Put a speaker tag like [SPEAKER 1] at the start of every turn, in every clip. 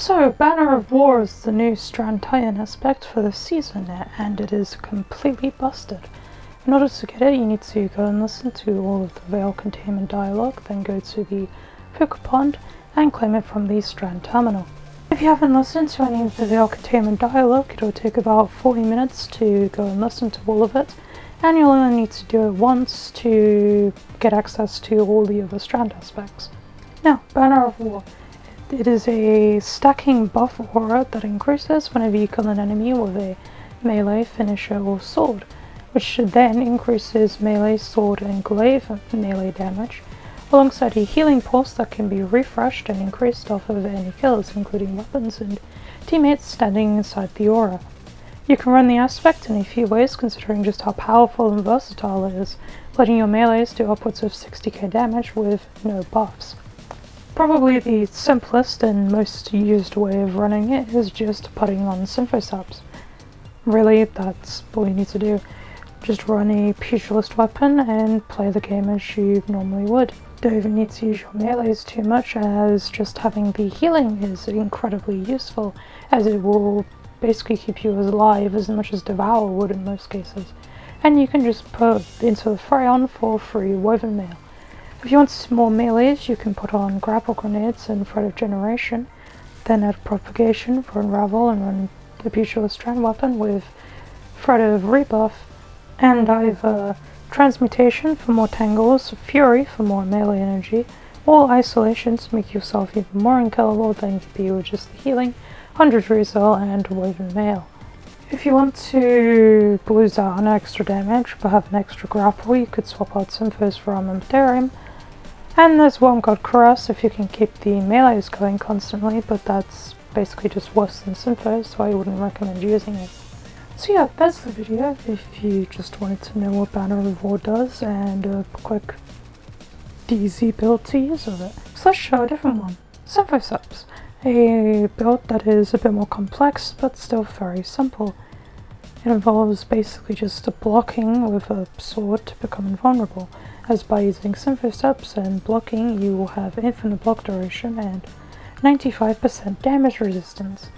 [SPEAKER 1] So, Banner of War is the new Strand tie-in aspect for the season, and it is completely busted. In order to get it, you need to go and listen to all of the Veil Containment dialogue, then go to the Puka Pond and claim it from the Strand Terminal. If you haven't listened to any of the Veil Containment dialogue, it'll take about 40 minutes to go and listen to all of it, and you'll only need to do it once to get access to all the other Strand aspects. Now, Banner of War. It is a stacking buff aura that increases whenever you kill an enemy with a melee, finisher, or sword, which then increases melee, sword, and glaive melee damage, alongside a healing pulse that can be refreshed and increased off of any kills, including weapons and teammates standing inside the aura. You can run the aspect in a few ways, considering just how powerful and versatile it is, letting your melees do upwards of 60k damage with no buffs. Probably the simplest and most used way of running it is just putting on symphosaps. Really, that's all you need to do. Just run a pugilist weapon and play the game as you normally would. Don't even need to use your melees too much, as just having the healing is incredibly useful, as it will basically keep you alive as much as Devour would in most cases. And you can just put into the fray on for free woven mail. If you want more melees, you can put on grapple grenades and Thread of Generation, then add propagation for Unravel and run the Pugilist Strand weapon with Thread of Rebuff, and either Transmutation for more tangles, Fury for more melee energy, or Isolation to make yourself even more unkillable than you could be with just the healing, 100 Resell, and Woven Mail. If you want to lose out on extra damage but have an extra grapple, you could swap out Symphos for Armamentarium. And there's Worm God Caress if you can keep the melees going constantly, but that's basically just worse than Symphos, so I wouldn't recommend using it. So yeah, that's the video if you just wanted to know what Banner of War does and a quick DZ build to use of it. So let's show a different one. Symphosaps. A build that is a bit more complex but still very simple. It involves basically just blocking with a sword to become invulnerable, as by using Symphosaps and blocking you will have infinite block duration and 95% damage resistance.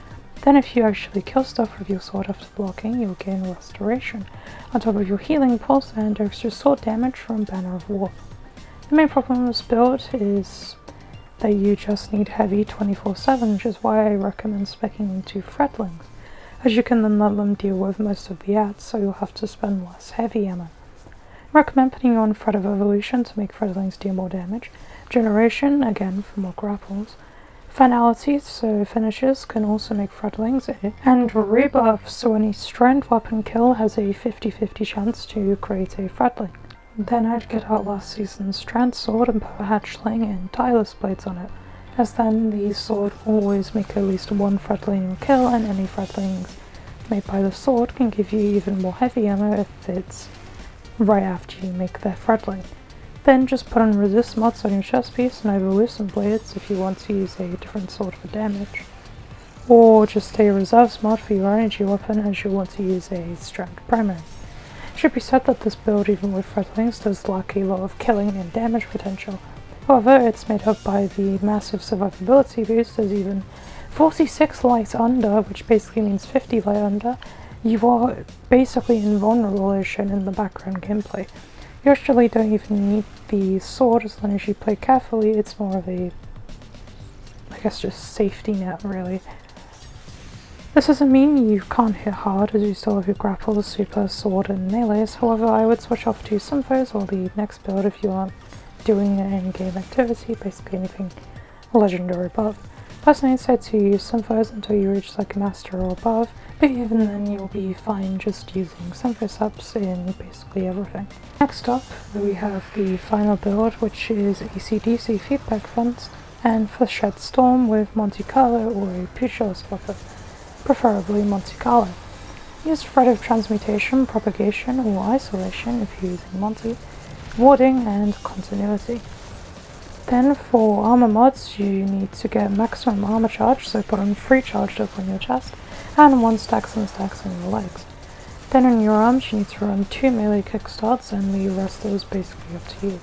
[SPEAKER 1] Then if you actually kill stuff with your sword after blocking, you'll gain restoration, on top of your healing pulse and extra sword damage from Banner of War. The main problem with this build is that you just need heavy 24/7, which is why I recommend speccing into Fretlings, as you can then let them deal with most of the ads, so you'll have to spend less heavy ammo. I recommend putting on Thread of Evolution to make Fretlings deal more damage, Generation, again for more grapples, Finality, so finishes can also make Fretlings, and Rebuff, so any Strand weapon kill has a 50-50 chance to create a Fretling. Then I'd get out last season's Strand Sword and put a Hatchling and Tireless Blades on it, as then the sword will always make at least one Fretling kill, and any Fretlings made by the sword can give you even more heavy ammo if it's right after you make their Fretling. Then just put on resist mods on your chest piece and either loosen blades if you want to use a different sword for damage, or just a reserves mod for your energy weapon as you want to use a Strand primary. It should be said that this build, even with Fretlings, does lack a lot of killing and damage potential. However, it's made up by the massive survivability boost, as even 46 light under, which basically means 50 light under, you are basically invulnerable as shown in the background gameplay. You actually don't even need the sword as long as you play carefully. It's more of a, I guess, just safety net really. This doesn't mean you can't hit hard, as you still have your grapple, super, sword, and melees. However, I would switch off to Symphos or the next build if you aren't doing an in-game activity, basically anything legendary above. Personally, I'd say to use Symphos until you reach like a master or above, but even then you'll be fine just using Symphosaps in basically everything. Next up, we have the final build, which is AC/DC feedback fence, and for Shed Storm with Monte Carlo or a Pugilist weapon, preferably Monte Carlo. Use Thread of Transmutation, Propagation, or Isolation if you're using Monte, Warding, and Continuity. Then for armor mods, you need to get maximum armor charge, so put on 3 charged up on your chest, and 1 stacks and stacks on your legs. Then on your arms, you need to run 2 melee kickstarts, and the rest is basically up to you.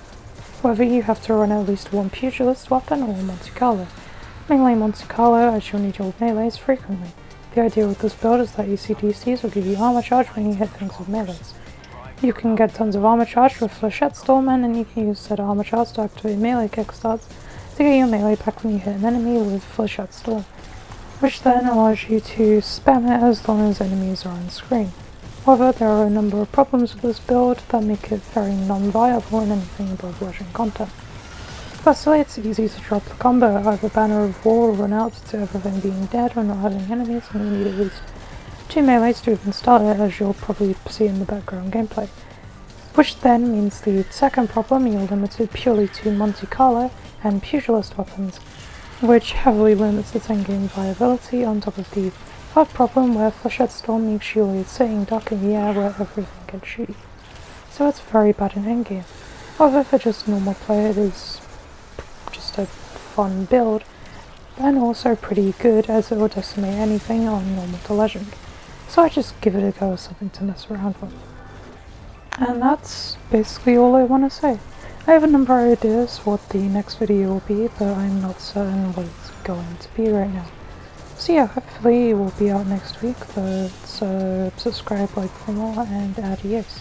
[SPEAKER 1] However, you have to run at least one Pugilist weapon or Monte Carlo. Melee Monte Carlo, as you'll need your melees frequently. The idea with this build is that ECDCs will give you armor charge when you hit things with melees. You can get tons of armor charge with Flechette Storm, and then you can use that armor charge to activate melee kickstarts to get your melee back when you hit an enemy with Flechette Storm, which then allows you to spam it as long as enemies are on screen. However, there are a number of problems with this build that make it very non-viable in anything above Legend content. Firstly, it's easy to drop the combo, either Banner of War or run out to everything being dead or not having enemies, and you need at least 2 melees to even start it, as you'll probably see in the background gameplay. Which then means the second problem, you're limited purely to Monte Carlo and Pugilist weapons, which heavily limits its endgame viability, on top of the third problem where Flechette Storm makes you a sitting duck in the air where everything can shoot you. So it's very bad in endgame. However, for just normal play, it is just a fun build, and also pretty good as it will decimate anything on normal to legend. So I just give it a go as something to mess around with. And that's basically all I want to say. I have a number of ideas for what the next video will be, but I'm not certain what it's going to be right now. So yeah, hopefully it will be out next week, but so subscribe, like for more, and adios.